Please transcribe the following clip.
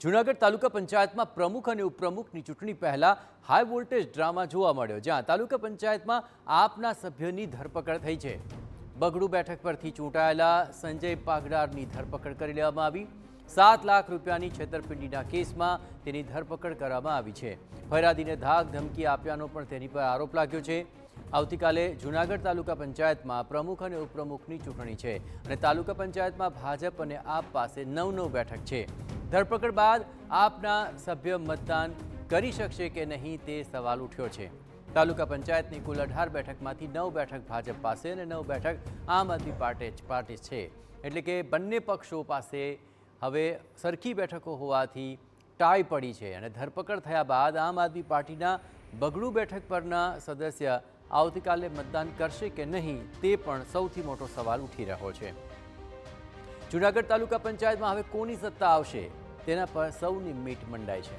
જૂનાગઢ તાલુકા પંચાયતમાં પ્રમુખ અને ઉપપ્રમુખની ચૂંટણી પહેલા હાઈ વોલ્ટેજ ડ્રામા જોવા મળ્યો, જ્યાં તાલુકા પંચાયતમાં આપના સભ્યની ધરપકડ થઈ છે। બગડુ બેઠક પરથી ચૂંટાયેલા સંજય પાગડારની ધરપકડ કરી લેવામાં આવી। 7 લાખ રૂપિયાની છેતરપિંડીના કેસમાં તેની ધરપકડ કરવામાં આવી છે। ફરિયાદીને ધાક ધમકી આપ્યાનો પણ તેની પર આરોપ લાગ્યો છે। આવતીકાલે જૂનાગઢ તાલુકા પંચાયતમાં પ્રમુખ અને ઉપપ્રમુખની ચૂંટણી છે અને તાલુકા પંચાયતમાં ભાજપ અને આપ પાસે 9 બેઠક છે। ધરપકડ બાદ આપના સભ્ય મતદાન કરી શકશે કે નહીં તે સવાલ ઉઠ્યો છે। તાલુકા પંચાયતની કુલ 18 બેઠકમાંથી 9 બેઠક ભાજપ પાસે અને 9 બેઠક આમ આદમી પાર્ટી છે, એટલે કે બંને પક્ષો પાસે હવે સરખી બેઠકો હોવાથી ટાઈ પડી છે અને ધરપકડ થયા બાદ આમ આદમી પાર્ટીના બગડુ બેઠક પરના સદસ્ય આવતીકાલે મતદાન કરશે કે નહીં તે પણ સૌથી મોટો સવાલ ઉઠી રહ્યો છે। જૂનાગઢ તાલુકા પંચાયતમાં હવે કોની સત્તા આવશે તેના પર સૌની મીટ મંડાઈ છે।